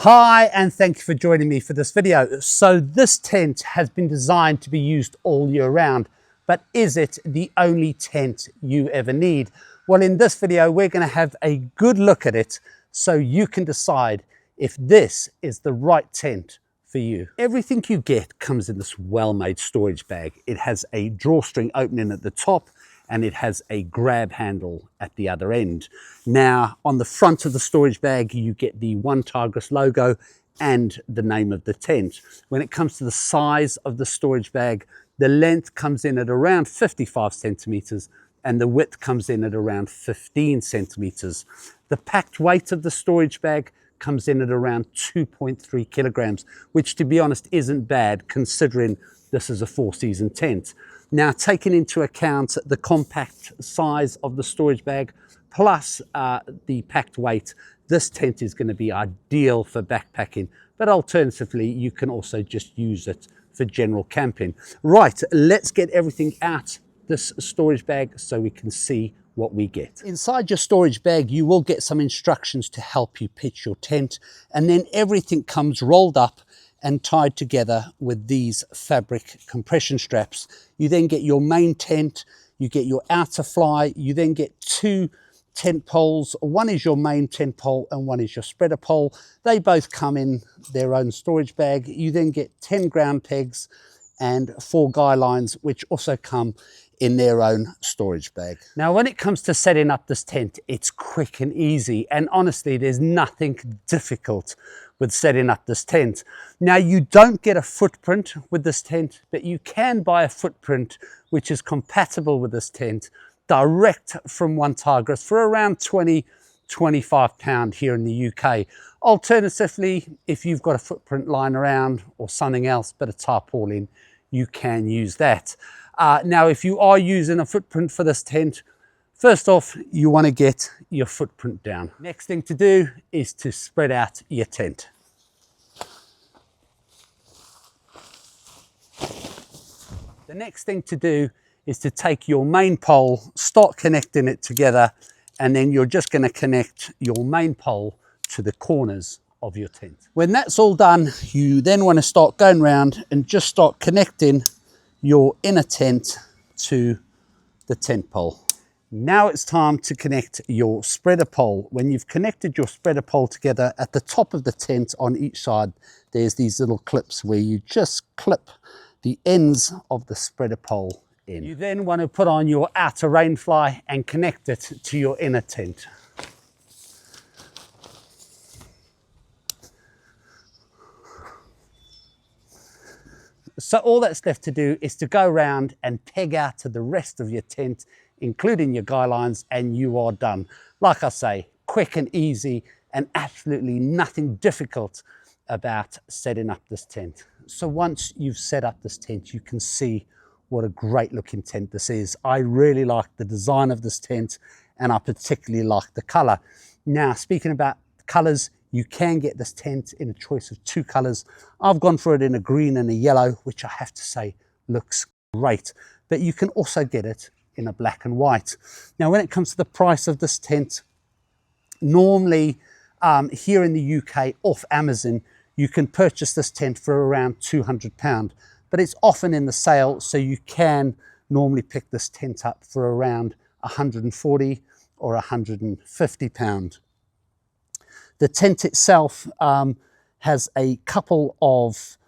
Hi, and thank you for joining me for this video. So this tent has been designed to be used all year round, but is it the only tent you ever need? Well, in this video, we're going to have a good look at it so you can decide if this is the right tent for you. Everything you get comes in this well-made storage bag. It has a drawstring opening at the top and it has a grab handle at the other end. Now, on the front of the storage bag, you get the OneTigris logo and the name of the tent. When it comes to the size of the storage bag, the length comes in at around 55 centimeters and the width comes in at around 15 centimeters. The packed weight of the storage bag comes in at around 2.3 kilograms, which to be honest isn't bad considering this is a four-season tent. Now, taking into account the compact size of the storage bag plus the packed weight, this tent is going to be ideal for backpacking, but alternatively you can also just use it for general camping. Right, let's get everything out this storage bag so we can see what we get. Inside your storage bag you will get some instructions to help you pitch your tent, and then everything comes rolled up and tied together with these fabric compression straps. You then get your main tent, you get your outer fly, you then get two tent poles. One is your main tent pole and one is your spreader pole. They both come in their own storage bag. You then get 10 ground pegs and 4 guy lines, which also come in their own storage bag. Now, when it comes to setting up this tent, it's quick and easy, and honestly there's nothing difficult with setting up this tent. Now, you don't get a footprint with this tent, but you can buy a footprint which is compatible with this tent direct from OneTigris for around £20–25 here in the UK. Alternatively, if you've got a footprint lying around or something else but a tarpaulin, you can use that. Now, if you are using a footprint for this tent, first off, you want to get your footprint down. Next thing to do is to spread out your tent. The next thing to do is to take your main pole, start connecting it together, and then you're just going to connect your main pole to the corners of your tent. When that's all done, you then want to start going around and just start connecting your inner tent to the tent pole. Now it's time to connect your spreader pole. When you've connected your spreader pole together, at the top of the tent on each side, there's these little clips where you just clip the ends of the spreader pole in. You then want to put on your outer rain fly and connect it to your inner tent. So all that's left to do is to go around and peg out to the rest of your tent, including your guy lines, and you are done. Like I say, quick and easy, and absolutely nothing difficult about setting up this tent. So once you've set up this tent, you can see what a great looking tent this is. I really like the design of this tent, and I particularly like the color. Now, speaking about colors, you can get this tent in a choice of 2 colors. I've gone for it in a green and a yellow, which I have to say looks great, but you can also get it in a black and white. Now, when it comes to the price of this tent, normally here in the UK off Amazon, you can purchase this tent for around £200, but it's often in the sale, so you can normally pick this tent up for around £140 or £150. The tent itself has a couple of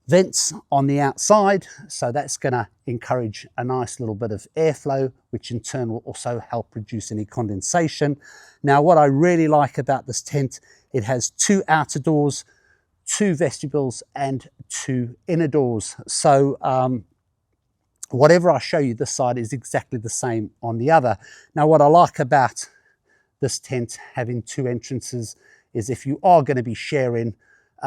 vents on the outside, so that's going to encourage a nice little bit of airflow, which in turn will also help reduce any condensation. Now, what I really like about this tent, it has 2 outer doors, 2 vestibules and 2 inner doors. So whatever I show you this side is exactly the same on the other. Now, what I like about this tent having 2 entrances is if you are going to be sharing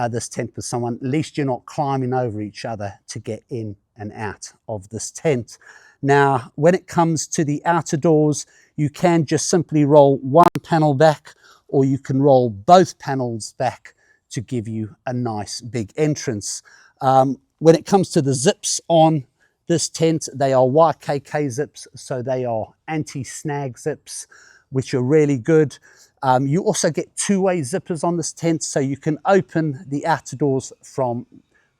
this tent with someone, at least you're not climbing over each other to get in and out of this tent. Now, when it comes to the outer doors, you can just simply roll one panel back, or you can roll both panels back to give you a nice big entrance. When it comes to the zips on this tent, they are YKK zips, so they are anti-snag zips, which are really good. You also get two-way zippers on this tent, so you can open the outer doors from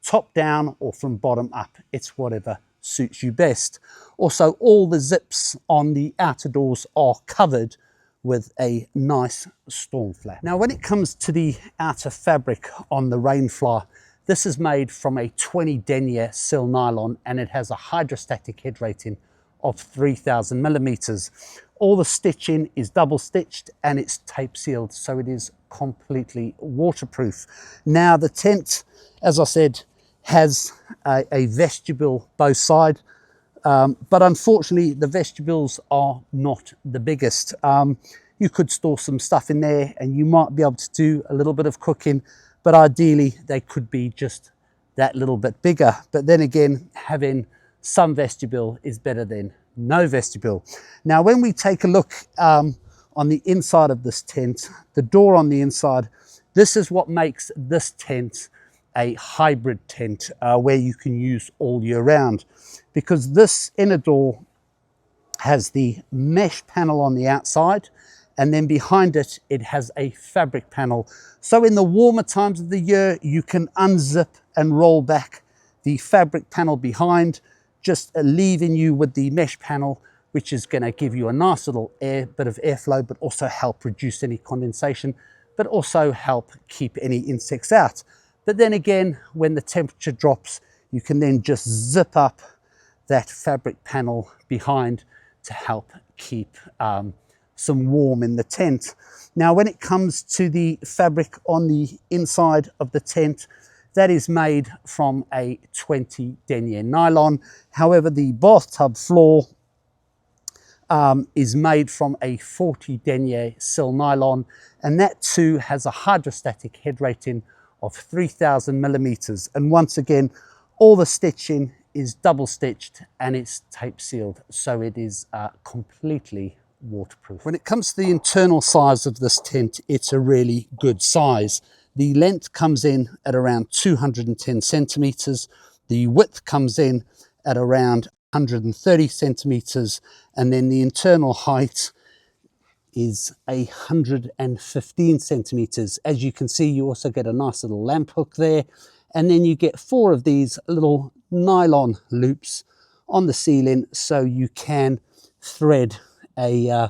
top down or from bottom up. It's whatever suits you best. Also, all the zips on the outer doors are covered with a nice storm flap. Now, when it comes to the outer fabric on the Rainfly, this is made from a 20 denier sil nylon, and it has a hydrostatic head rating of 3000 millimeters. All the stitching is double stitched and it's tape sealed, so it is completely waterproof. Now, the tent, as I said, has a vestibule both sides. But unfortunately, the vestibules are not the biggest. You could store some stuff in there and you might be able to do a little bit of cooking, but ideally they could be just that little bit bigger. But then again, having some vestibule is better than no vestibule. Now, when we take a look on the inside of this tent, the door on the inside, this is what makes this tent a hybrid tent where you can use all year round, because this inner door has the mesh panel on the outside, and then behind it, it has a fabric panel. So in the warmer times of the year, you can unzip and roll back the fabric panel behind, just leaving you with the mesh panel, which is going to give you a nice little bit of airflow, but also help reduce any condensation, but also help keep any insects out. But then again, when the temperature drops, you can then just zip up that fabric panel behind to help keep some warm in the tent. Now, when it comes to the fabric on the inside of the tent, that is made from a 20 denier nylon. However, the bathtub floor is made from a 40 denier sil nylon, and that too has a hydrostatic head rating of 3000 millimeters. And once again, all the stitching is double stitched and it's tape sealed, so it is completely waterproof. When it comes to the internal size of this tent, it's a really good size. The length comes in at around 210 centimeters. The width comes in at around 130 centimeters, and then the internal height is 115 centimeters. As you can see, you also get a nice little lamp hook there, and then you get 4 of these little nylon loops on the ceiling, so you can thread a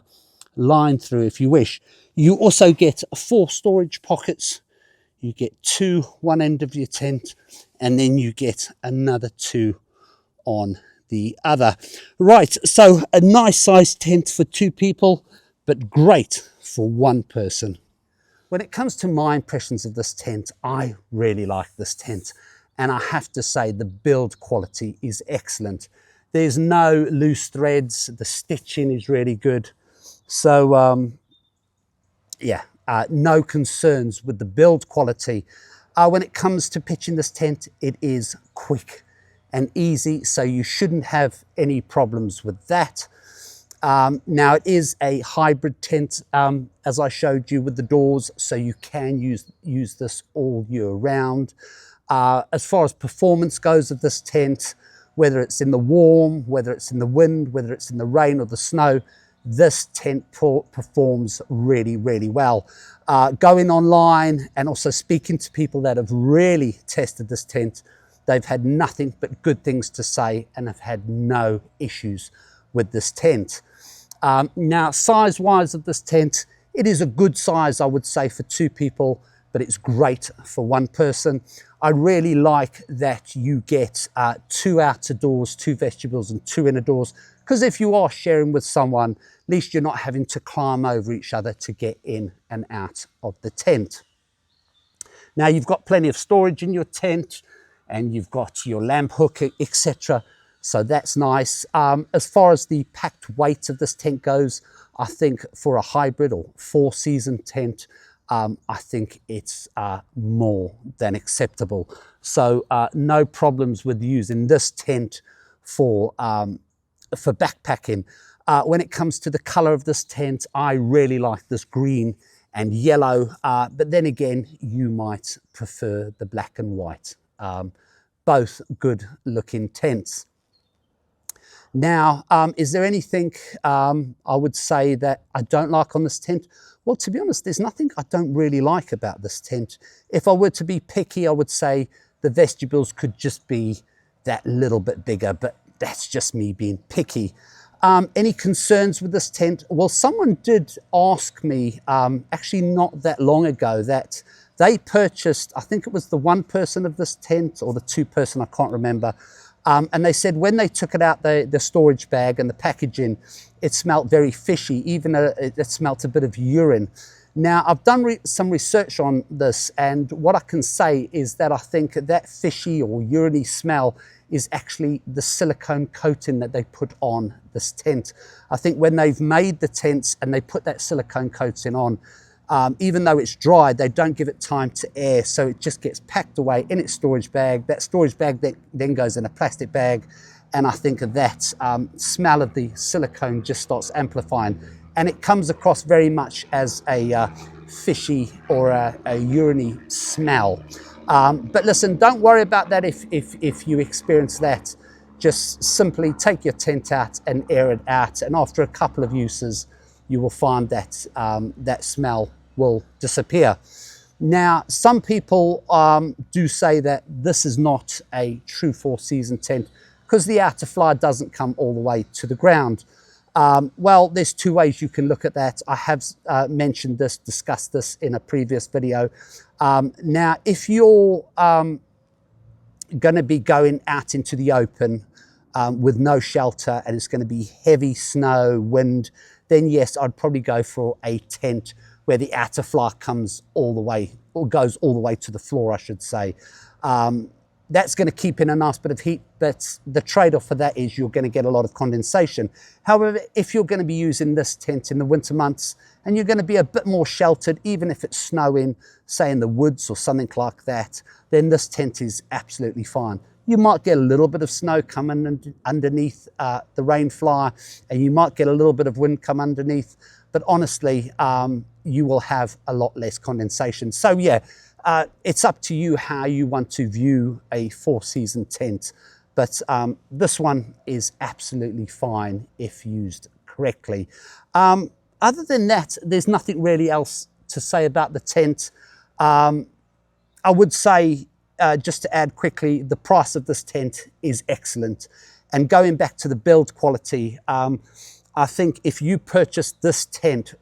line through if you wish. You also get 4 storage pockets. You get 2 one end of your tent, and then you get another 2 on the other. Right, so a nice sized tent for 2 people, but great for 1 person. When it comes to my impressions of this tent, I really like this tent, and I have to say the build quality is excellent. There's no loose threads, the stitching is really good. So yeah, no concerns with the build quality. When it comes to pitching this tent, it is quick and easy, so you shouldn't have any problems with that. Now, it is a hybrid tent, as I showed you, with the doors, so you can use this all year round. As far as performance goes of this tent, whether it's in the warm, whether it's in the wind, whether it's in the rain or the snow, this tent performs really, really well. Going online and also speaking to people that have really tested this tent, they've had nothing but good things to say and have had no issues with this tent. Now, size-wise of this tent, it is a good size, I would say, for 2 people, but it's great for 1 person. I really like that you get 2 outer doors, 2 vestibules and 2 inner doors, because if you are sharing with someone, at least you're not having to climb over each other to get in and out of the tent. Now, you've got plenty of storage in your tent, and you've got your lamp hook, etc. So that's nice. As far as the packed weight of this tent goes, I think for a hybrid or 4-season tent, I think it's more than acceptable. So no problems with using this tent for backpacking. When it comes to the color of this tent, I really like this green and yellow, but then again, you might prefer the black and white. Both good looking tents. Now, is there anything I would say that I don't like on this tent? Well, to be honest, there's nothing I don't really like about this tent. If I were to be picky, I would say the vestibules could just be that little bit bigger, but that's just me being picky. Any concerns with this tent? Well, someone did ask me, actually not that long ago, that they purchased, I think it was the one person of this tent or the two person, I can't remember. And they said when they took it out, the storage bag and the packaging, it smelled very fishy, even it smelled a bit of urine. Now, I've done some research on this, and what I can say is that I think that fishy or uriny smell is actually the silicone coating that they put on this tent. I think when they've made the tents and they put that silicone coating on, even though it's dry, they don't give it time to air, so it just gets packed away in its storage bag. That storage bag then goes in a plastic bag, and I think that smell of the silicone just starts amplifying, and it comes across very much as a fishy or a uriny smell. But listen, don't worry about that if you experience that. Just simply take your tent out and air it out, and after a couple of uses, you will find that that smell will disappear. Now, some people do say that this is not a true 4-season tent because the outer fly doesn't come all the way to the ground. Well, there's two ways you can look at that. I have mentioned this, discussed this in a previous video. Now, if you're going to be going out into the open with no shelter and it's going to be heavy snow, wind, then yes, I'd probably go for a tent where the outer fly comes all the way, or goes all the way to the floor, I should say. That's going to keep in a nice bit of heat, but the trade-off for that is you're going to get a lot of condensation. However, if you're going to be using this tent in the winter months and you're going to be a bit more sheltered, even if it's snowing, say in the woods or something like that, then this tent is absolutely fine. You might get a little bit of snow coming underneath the rain fly, and you might get a little bit of wind come underneath, but honestly, you will have a lot less condensation. So yeah, it's up to you how you want to view a 4-season tent, but this one is absolutely fine if used correctly. Other than that, there's nothing really else to say about the tent. I would say, just to add quickly, the price of this tent is excellent. And going back to the build quality, I think if you purchase this tent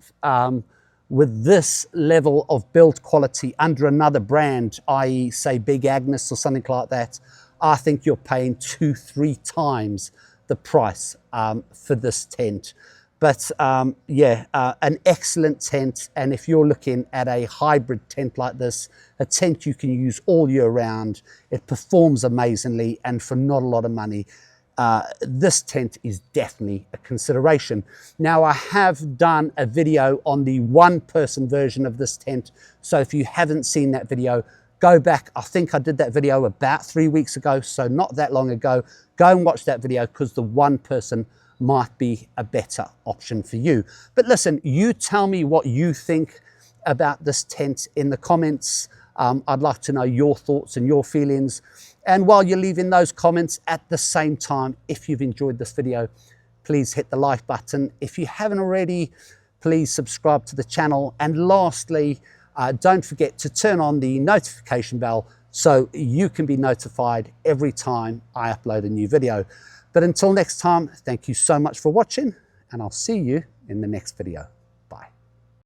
with this level of build quality under another brand, i.e. say Big Agnes or something like that, I think you're paying 2-3 times the price for this tent. But yeah, an excellent tent. And if you're looking at a hybrid tent like this, a tent you can use all year round, it performs amazingly, and for not a lot of money, this tent is definitely a consideration. Now, I have done a video on the one-person version of this tent, so if you haven't seen that video, go back. I think I did that video about 3 weeks ago, so not that long ago. Go and watch that video, because the one-person might be a better option for you. But listen, you tell me what you think about this tent in the comments. I'd like to know your thoughts and your feelings. And while you're leaving those comments, at the same time, if you've enjoyed this video, please hit the like button. If you haven't already, please subscribe to the channel. And lastly, don't forget to turn on the notification bell so you can be notified every time I upload a new video. But until next time, thank you so much for watching, and I'll see you in the next video.